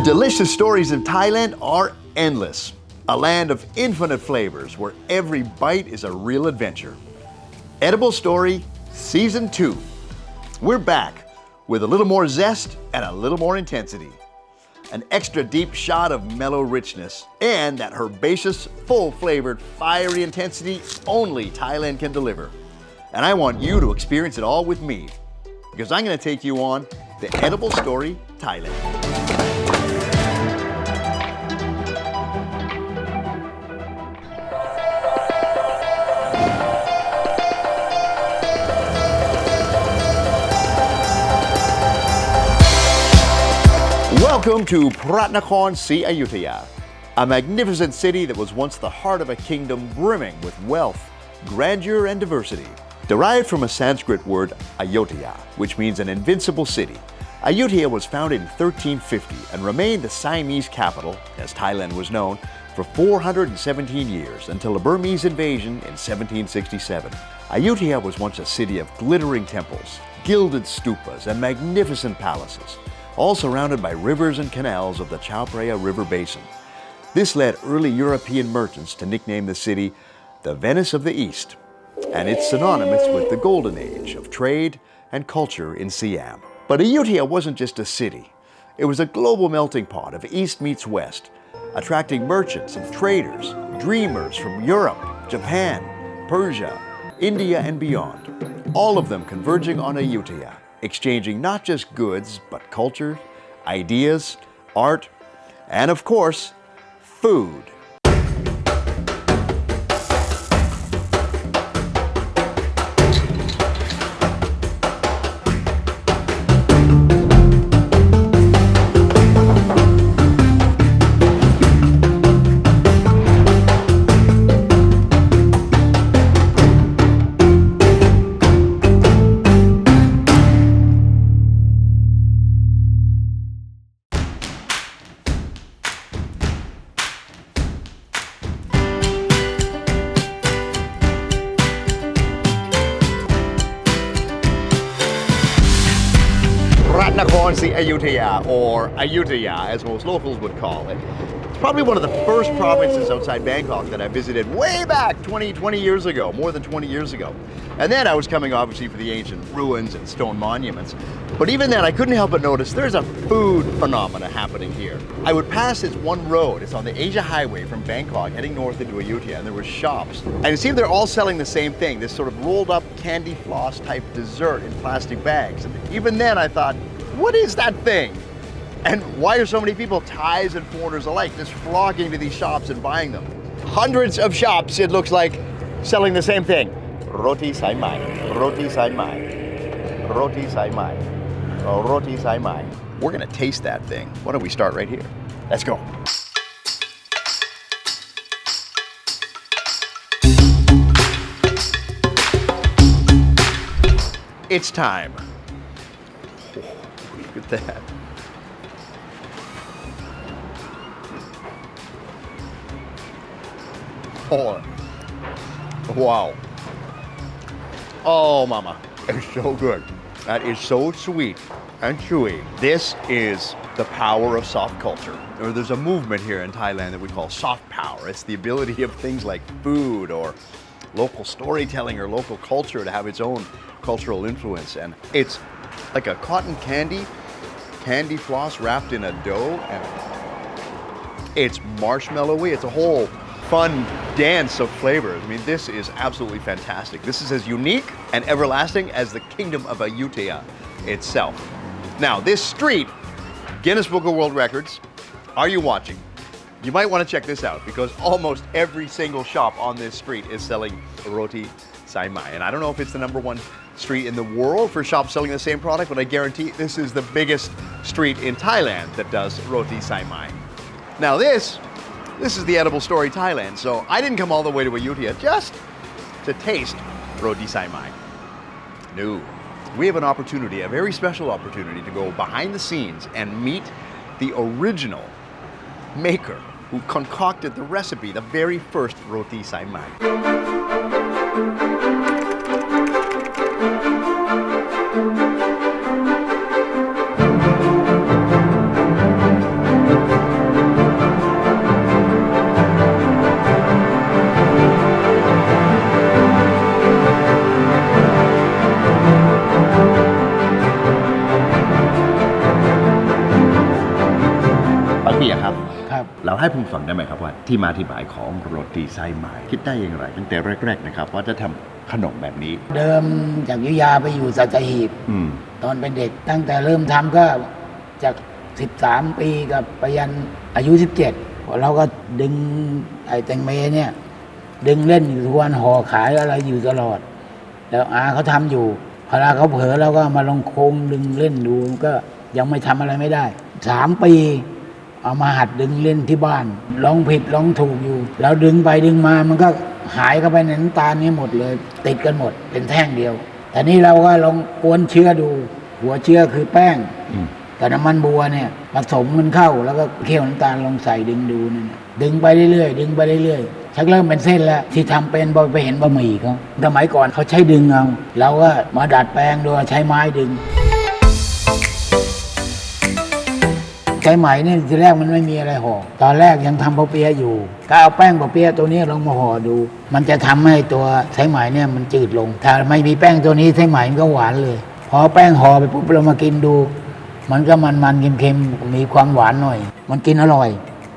delicious stories of Thailand are endless. A land of infinite flavors where every bite is a real adventure. Edible Story Season 2. We're back with a little more zest and a little more intensity. An extra deep shot of mellow richness and that herbaceous, full-flavored, fiery intensity only Thailand can deliver. And I want you to experience it all with me because I'm going to take you on the Edible Story Thailand. Welcome to Phra Nakhon Si Ayutthaya, a magnificent city that was once the heart of a kingdom brimming with wealth, grandeur, and diversity. Derived from a Sanskrit word Ayutthaya, which means an invincible city, Ayutthaya was founded in 1350 and remained the Siamese capital, as Thailand was known, for 417 years until a Burmese invasion in 1767. Ayutthaya was once a city of glittering temples, gilded stupas, and magnificent palaces, all surrounded by rivers and canals of the Chao Phraya River Basin. This led early European merchants to nickname the city the Venice of the East, and it's synonymous with the golden age of trade and culture in Siam. But Ayutthaya wasn't just a city. It was a global melting pot of East meets West, attracting merchants and traders, dreamers from Europe, Japan, Persia, India, and beyond, all of them converging on Ayutthaya, exchanging not just goods, but culture, ideas, art, and of course, food. Phra Nakhon Si Ayutthaya, or Ayutthaya as most locals would call it. It's probably one of the first provinces outside Bangkok that I visited way back 20 years ago, more than 20 years ago. And then I was coming obviously for the ancient ruins and stone monuments. But even then I couldn't help but notice there's a food phenomena happening here. I would pass this one road, it's on the Asia Highway from Bangkok heading north into Ayutthaya, and there were shops. And it seemed they're all selling the same thing, this sort of rolled up candy floss type dessert in plastic bags. And even then I thought, what is that thing? And why are so many people, Thais and foreigners alike, just flocking to these shops and buying them? Hundreds of shops, it looks like, selling the same thing. Roti Sai Mai, Roti Sai Mai, Roti Sai Mai, Roti Sai Mai. We're gonna taste that thing. Why don't we start right here? Let's go. It's time. Look at that. Oh, wow. Oh, mama, it's so good. That is so sweet and chewy. This is the power of soft culture. Or there's a movement here in Thailand that we call soft power. It's the ability of things like food or local storytelling or local culture to have its own cultural influence. And it's like a cotton candy floss wrapped in a dough, and it's marshmallowy. It's a whole fun dance of flavors. I mean, this is absolutely fantastic. This is as unique and everlasting as the kingdom of Ayutthaya itself. Now, this street, Guinness Book of World Records, are you watching? You might want to check this out because almost every single shop on this street is selling Roti Sai Mai. And I don't know if it's the #1 street in the world for shops selling the same product, but I guarantee this is the biggest street in Thailand that does Roti Sai Mai. Now this is the Edible Story Thailand, so I didn't come all the way to Ayutthaya just to taste Roti Sai Mai. No, we have an opportunity, a very special opportunity to go behind the scenes and meet the original maker who concocted the recipe, the very first Roti Sai Mai. ให้ผมฟังได้ไหมครับว่าที่มาที่ไปของโรตีไซไหมคิดได้อย่างไรตั้งแต่แรกๆนะครับว่าจะทำขนมแบบนี้เดิมจากอยุธยาไปอยู่สัตหีบตอนเป็นเด็กตั้งแต่เริ่มทำก็จาก13 ปีกับไปยันอายุ 17เราก็ดึงไอ้แตงเมเนี่ยดึงเล่นอยู่ทุกวันห่อขายอะไรอยู่ตลอดแล้วอาเขาทำอยู่พอเขาเผลอเราก็มาลองโค้งดึงเล่นดูก็ยังไม่ทำอะไรไม่ได้3 ปีเอามาหัดดึงเล่นที่บ้านลองผิดลองถูกอยู่แล้วดึงไปดึงมามันก็หายเข้าไปในน้ำตาลนี้หมดเลยติดกันหมดเป็นแท่งเดียวแต่นี่เราก็ลองกวนเชื้อดูหัวเชื้อคือแป้งกับน้ำมันบัวเนี่ยผสมมันเข้าแล้วก็เคี่ยวน้ำตาลลงใส่ดึงดูนี่ดึงไปเรื่อยๆดึงไปเรื่อยๆชักเริ่มเป็นเส้นแล้วที่ทำเป็นไปเห็นบะหมี่เขาสมัยก่อนเขาใช้ดึงเอาเราก็มาดัดแปลงโดยใช้ไม้ดึงใช้ไหมนี่ทีแรกมันไม่มีอะไรห่อตอนแรกยังทำปะเปี๊ยะอยู่ก็เอาแป้งปะเปี๊ยะตัวนี้ลองมาห่อดูมันจะทำให้ตัวใช้ไหมเนี่ยมันจืดลงถ้าไม่มีแป้งตัวนี้ใช้ไหมมันก็หวานเลยพอแป้งห่อไปปุ๊บเรามากินดูมันก็มันเค็มๆมีความหวานหน่อยมันกินอร่อย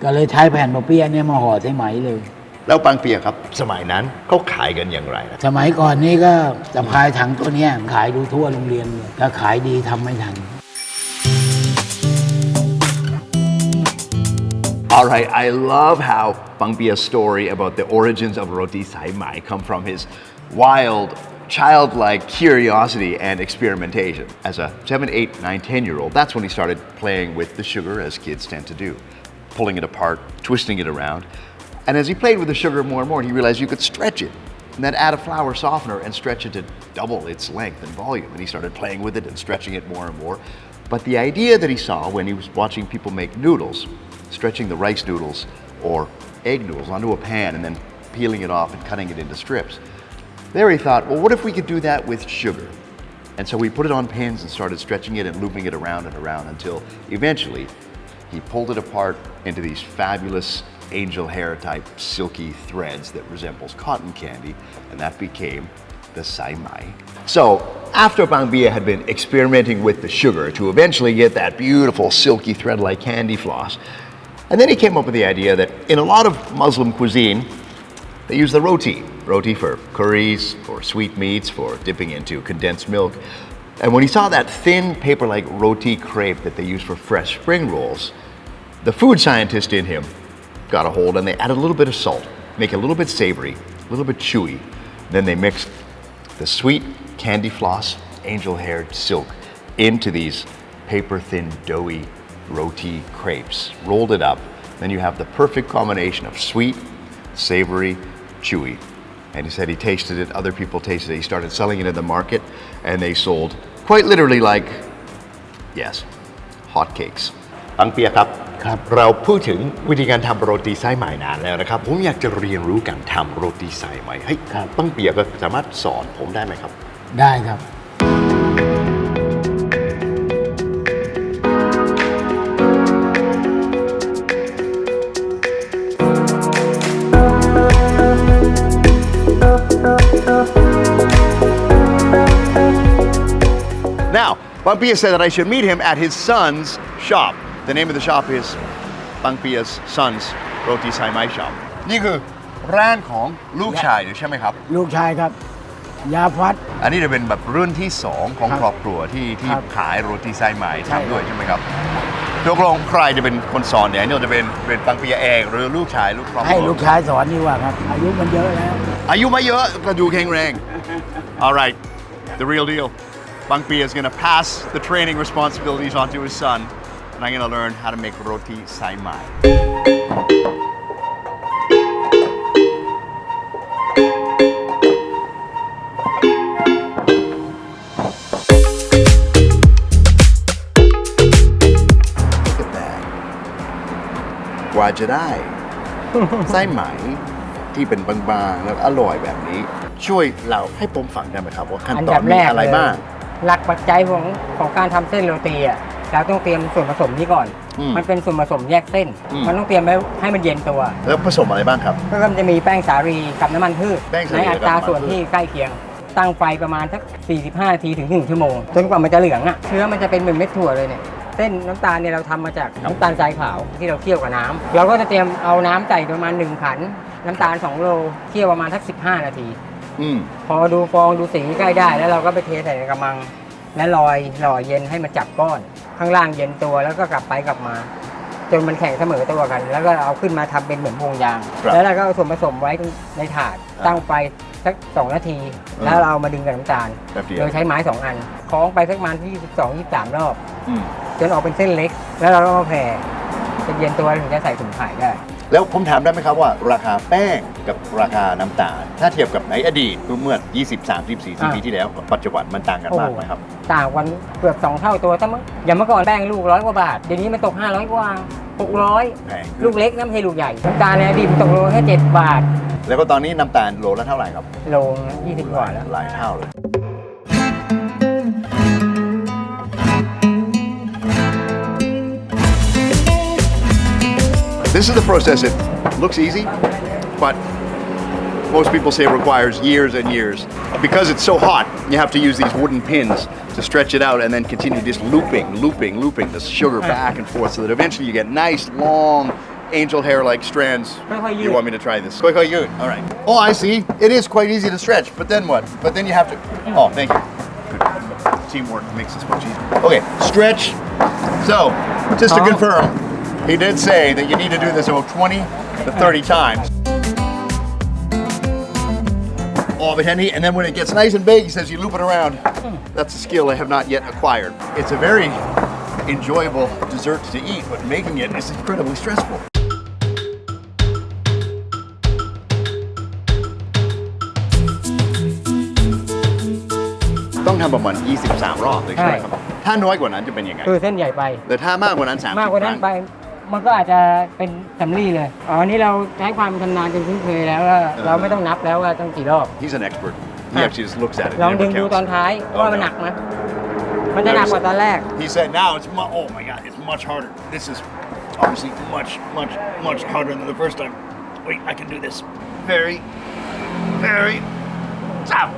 ก็เลยใช้แผ่นปะเปี๊ยะเนี่ยมาห่อใช้ไหมเลยแล้วปังเปียครับสมัยนั้นเขาขายกันอย่างไรสมัยก่อนนี่ก็สะพายถังตัวนี้ขายดูทั่วโรงเรียนเลยก็ขายดีทำไม่ทันAll right, I love how Pang Pia's story about the origins of Roti Sai Mai come from his wild, childlike curiosity and experimentation. As a 7, 8, 9, 10-year-old, that's when he started playing with the sugar, as kids tend to do, pulling it apart, twisting it around. And as he played with the sugar more and more, he realized you could stretch it and then add a flour softener and stretch it to double its length and volume. And he started playing with it and stretching it more and more. But the idea that he saw when he was watching people make noodles, stretching the rice noodles or egg noodles onto a pan and then peeling it off and cutting it into strips. There he thought, well, what if we could do that with sugar? And so we put it on pins and started stretching it and looping it around and around until eventually he pulled it apart into these fabulous angel hair type silky threads that resembles cotton candy, and that became the Sai Mai. So after Pang Pia had been experimenting with the sugar to eventually get that beautiful silky thread-like candy floss, and then he came up with the idea that in a lot of Muslim cuisine, they use the roti for curries, for sweet meats, for dipping into condensed milk. And when he saw that thin paper-like roti crepe that they use for fresh spring rolls, the food scientist in him got a hold and they added a little bit of salt, make it a little bit savory, a little bit chewy. Then they mixed the sweet candy floss, angel-haired silk into these paper-thin, doughy roti crepes, rolled it up. Then you have the perfect combination of sweet, savory, chewy. And he said he tasted it, other people tasted it. He started selling it in the market and they sold quite literally like, yes, hotcakes. ปังเปียครับเราพูดถึงวิธีการทำโรตีไซไหมนานแล้วนะครับผมอยากจะเรียนรู้การทำโรตีไซไหมให้ปังเปียก็สามารถสอนผมได้ไหมครับได้ครับ Now, Pang Pia said that I should meet him at his son's shop. The name of the shop is Pang Pia's son's Roti Sai Mai shop. นี่คือร้านของลูกชายใช่ไหมครับลูกชายครับยาพัดอันนี้จะเป็นแบบรุ่นที่2ของครอบครัวที่ขายโรตีไซไหมทำด้วยใช่ไหมครับตกลงใครจะเป็นคนสอนเนี่ยนี่จะเป็นปังเปียเองหรือลูกชายลูกครอบครัวให้ลูกชายสอนดีกว่าครับอายุมันเยอะแล้วอายุไม่เยอะก็ดูแข็งแรง All right, the real deal. Pang Pia is going to pass the training responsibilities onto his son, and I'm going to learn how to make roti sai mai. Look at that. กว่าจะได้ไส้ไหมที่เป็นบางๆแล้วอร่อยแบบนี้ช่วยเล่าให้ผมฟังได้ไหมครับว่าขั้นตอนมีอะไรบ้างหลักปัจจัยของการทำเส้นโรตีอ่ะเราต้องเตรียมส่วนผสมนี้ก่อนมันเป็นส่วนผสมแยกเส้นมันต้องเตรียมไว้ให้มันเย็นตัวแล้วผสมอะไรบ้างครับก็จะมีแป้งสาลีกับน้ำมันพืชในอัตราส่วนที่ใกล้เคียงตั้งไฟประมาณสัก45 นาทีถึง1 ชั่วโมงจนกว่ามันจะเหลืองอ่ะเชื้อมันจะเป็นเหมือนเม็ดถั่วเลยเนี่ย เส้นน้ำตาลเนี่ยเราทำมาจากน้ำตาลทรายขาวที่เราเคี่ยวกับน้ำเราก็จะเตรียมเอาน้ำใส่ประมาณ1 ขันน้ำตาล2 โลเคี่ยวประมาณสัก15 นาทีพอดูฟองดูสีใกล้ได้แล้วเราก็ไปเทใส่ในกระมังและหล่อเย็นให้มันจับก้อนข้างล่างเย็นตัวแล้วก็กลับไปกลับมาจนมันแข็งเสมอตัวกันแล้วก็เอาขึ้นมาทำเป็นเหมือนวงยางแล้วเราก็เอาส่วนผสมไว้ในถาดตั้งไฟสัก2 นาทีแล้วเราเอามาดึงกับน้ำตาลโดยใช้ไม้2 อันคล้องไปสักประมาณ22-23 รอบจนออกเป็นเส้นเล็กแล้วเราก็มาแผ่จะเย็นตัวถึงจะใส่ถุงขายได้แล้วผมถามได้ไหมครับว่าราคาแป้งกับราคาน้ำตาลถ้าเทียบกับในอดีตเมื่อ20-30-40 ปีที่แล้วปัจจุบันมันต่างกันมากไหมครับต่างกันเกือบ2 เท่าตัวถ้าอย่างเมื่อก่อนแป้งลูก100 กว่าบาทเดี๋ยวนี้มันตก500 กว่า600ลูกเล็กน้ำไม่ใช่ลูกใหญ่น้ำตาลในอดีตมันตกโลแค่7 บาทแล้วก็ตอนนี้น้ำตาลโลละเท่าไหร่ครับโล20 กว่าแล้วหลายเท่าเลยThis is the process. It looks easy, but most people say it requires years and years. Because it's so hot, you have to use these wooden pins to stretch it out and then continue just looping the sugar back and forth so that eventually you get nice, long, angel hair-like strands. You want me to try this? All right. Oh, I see. It is quite easy to stretch, but then what? But then you have to... Oh, thank you. Good. Teamwork makes this much easier. Okay, stretch. So, just to confirm,He did say that you need to do this about 20 to 30 times. All the handy, and then when it gets nice and big, he says you loop it around. That's a skill I have not yet acquired. It's a very enjoyable dessert to eat, but making it is incredibly stressful. ต้องทำประมาณ23 รอบเลยใช่ไหมครับถ้าน้อยกว่านั้นจะเป็นยังไงคือเส้นใหญ่ไปแต่ถ้ามากกว่านั้น30มากกว่านั้นไปมันก็อาจจะเป็นสำลีเลยนี่เราใช้ความชำนาญจนคุ้นเคยแล้วเราไม่ต้องนับแล้วว่าต้องกี่รอบ He's an expert. He actually just looks at it. ลองดึงดูตอนท้ายว่ามันหนักไหมมันจะหนักกว่าตอนแรก He said now it's oh my god it's much harder. This is obviously much harder than the first time. Wait, I can do this. Very tough.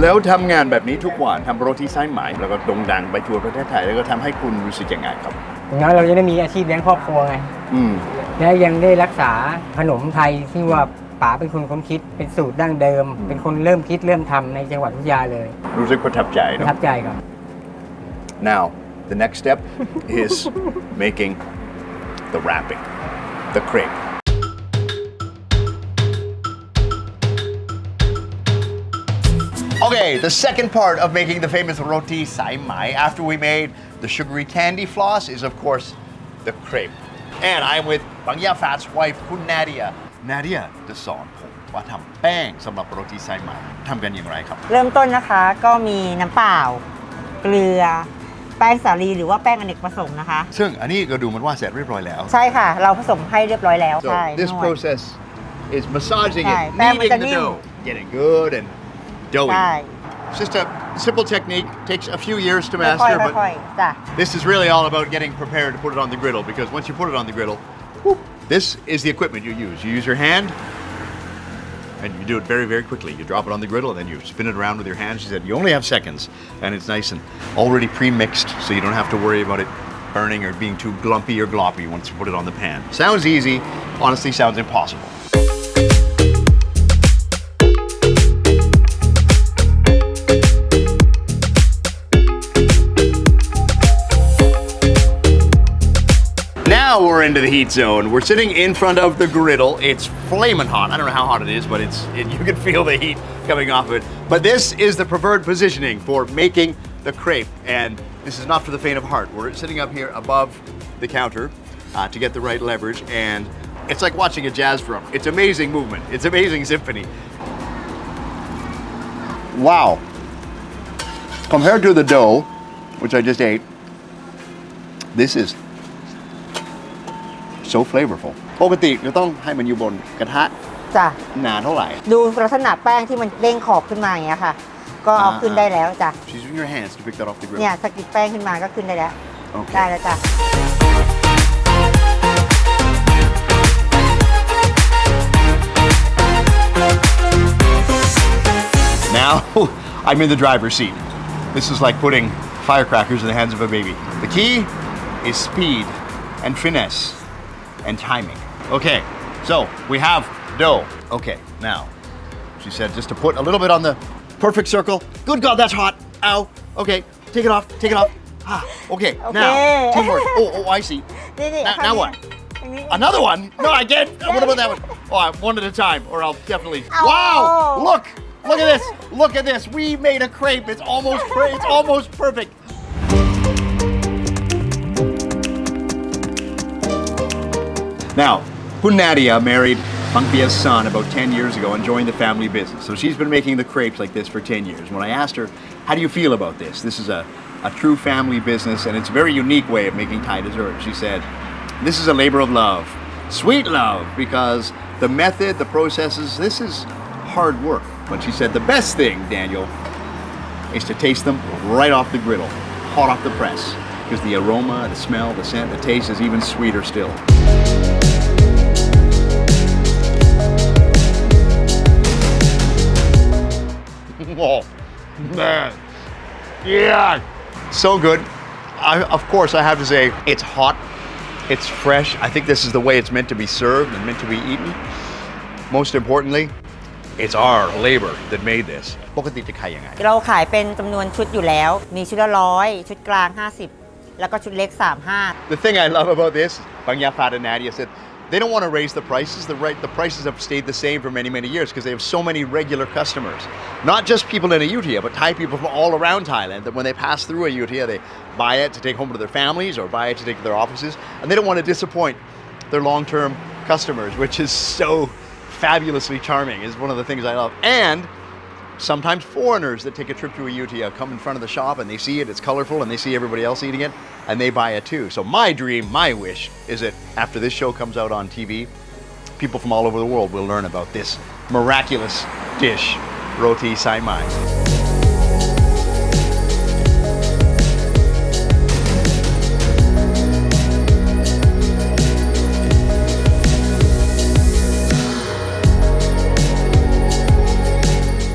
แล้วทำงานแบบนี้ทุกวันทำโรตีไซไหมแล้วก็โด่งดังไปทั่วประเทศไทยแล้วก็ทำให้คุณรู้สึกยังไงครับอย่างนั้นเราจะได้มีอาชีพเลี้ยงครอบครัวไงและยังได้รักษาขนมไทยที่ว่าป๋าเป็นคนค้นคิดเป็นสูตรดั้งเดิมเป็นคนเริ่มคิดเริ่มทำในจังหวัดวิทยาเลยรู้สึกประทับใจประทับใจครับ Now the next step is making the wrapping the crepe.Okay, the second part of making the famous Roti Sai Mai after we made the sugary candy floss is of course the crepe. And I'm with Bang Ya Fat's wife, Kun Nadia. Nadia จะสอนผมว่าทำแป้งสำหรับโรตีไซไหมทำกันอย่างไรครับเริ่มต้นนะคะก็มีน้ำเปล่าเกลือแป้งสาลีหรือว่าแป้งอเนกประสงค์นะคะซึ่งอันนี้ก็ดูมันว่าเสร็จเรียบร้อยแล้วใช่ค่ะเราผสมให้เรียบร้อยแล้วใช่ This process is massaging it, kneading the dough, getting good and doughy.It's just a simple technique. Takes a few years to master, but this is really all about getting prepared to put it on the griddle because once you put it on the griddle, whoop, this is the equipment you use. You use your hand and you do it very, very quickly. You drop it on the griddle and then you spin it around with your hands. She said you only have seconds and it's nice and already pre-mixed so you don't have to worry about it burning or being too glumpy or gloppy once you put it on the pan. Sounds easy, honestly sounds impossible.Now we're into the heat zone. We're sitting in front of the griddle. It's flaming hot. I don't know how hot it is, but you can feel the heat coming off of it. But this is the preferred positioning for making the crepe. And this is not for the faint of heart. We're sitting up here above the counter to get the right leverage. And it's like watching a jazz drum. It's amazing movement. It's amazing symphony. Wow. Compared to the dough, which I just ate, this is so flavorful ปกติจะต้องให้มันอยู่บนกระทะจ้ะนานเท่าไหร่ดูลักษณะแป้งที่มันเด้งขอบขึ้นมาอย่างเงี้ยค่ะก็เอาขึ้นได้แล้วจ้ะ She's using your hands to pick that off the grill เนี่ยสกิดแป้งขึ้นมาก็ขึ้นได้แล้วได้แล้วจ้ะ Now I'm in the driver's seat. This is like putting firecrackers in the hands of a baby. The key is speed and finesse and timing. Okay, so we have dough. Okay, now, she said just to put a little bit on the perfect circle. Good God, that's hot. Ow. Okay, take it off, take it off. Ah, okay, now, teamwork. Oh, I see. นี่ Now what? Another one? No, I can't. What about that one? Oh, one at a time, or I'll definitely. Wow! Look! Look at this! Look at this! We made a crepe. It's almost perfect. Now, Phra Nadia married Bang Pia's son about 10 years ago and joined the family business. So she's been making the crepes like this for 10 years. When I asked her, how do you feel about this? This is a true family business, and it's a very unique way of making Thai dessert. She said, this is a labor of love, sweet love, because the method, the processes, this is hard work. But she said the best thing, Daniel, is to taste them right off the griddle, hot off the press, because the aroma, the smell, the scent, the taste is even sweeter still. Oh, man. Yeah. So good. Of course, I have to say, it's hot. It's fresh. I think this is the way it's meant to be served and meant to be eaten. Most importantly, it's our labor that made this. ปกติจะขายยังไง เราขายเป็นจำนวนชุดอยู่แล้ว มีชุดละ100 ชุดกลาง 50 แล้วก็ชุดเล็ก 35 The thing I love about this, Bang Phra and Nadia said, they don't want to raise the prices. The prices have stayed the same for many, many years because they have so many regular customers. Not just people in Ayutthaya, but Thai people from all around Thailand that when they pass through Ayutthaya, they buy it to take home to their families or buy it to take to their offices. And they don't want to disappoint their long-term customers, which is so fabulously charming, is one of the things I love. And sometimes foreigners that take a trip to Ayutthaya come in front of the shop and they see it, it's colorful, and they see everybody else eating it, and they buy it too. So my dream, my wish, is that after this show comes out on TV, people from all over the world will learn about this miraculous dish, Roti Sai Mai.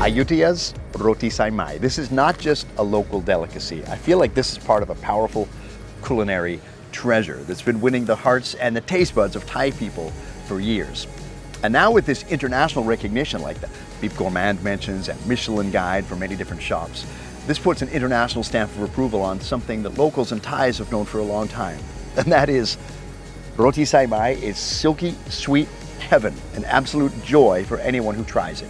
Ayutthaya's Roti Sai Mai. This is not just a local delicacy. I feel like this is part of a powerful culinary treasure that's been winning the hearts and the taste buds of Thai people for years. And now with this international recognition like the Beef Gourmand mentions and Michelin Guide from many different shops, this puts an international stamp of approval on something that locals and Thais have known for a long time. And that is Roti Sai Mai is silky sweet heaven, an absolute joy for anyone who tries it.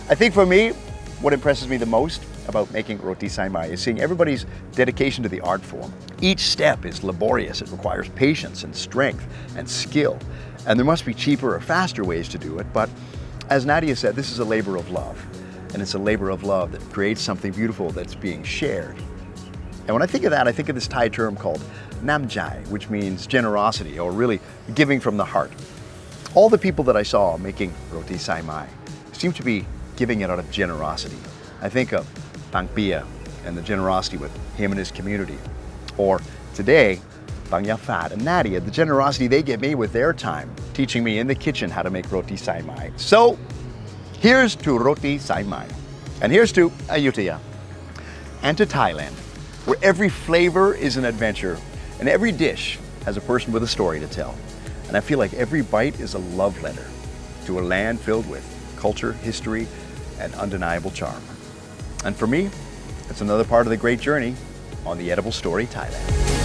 I think for me, what impresses me the most about making Roti Sai Mai is seeing everybody's dedication to the art form. Each step is laborious. It requires patience and strength and skill. And there must be cheaper or faster ways to do it. But as Nadia said, this is a labor of love. And it's a labor of love that creates something beautiful that's being shared. And when I think of that, I think of this Thai term called namjai, which means generosity or really giving from the heart. All the people that I saw making Roti Sai Mai seem to be giving it out of generosity. I think of Bang Pia and the generosity with him and his community. Or today, Bang Phra and Nadia, the generosity they give me with their time, teaching me in the kitchen how to make Roti Sai Mai. So, here's to Roti Sai Mai. And here's to Ayutthaya. And to Thailand, where every flavor is an adventure and every dish has a person with a story to tell. And I feel like every bite is a love letter to a land filled with culture, history, and undeniable charm. And for me, it's another part of the great journey on the Edible Story Thailand.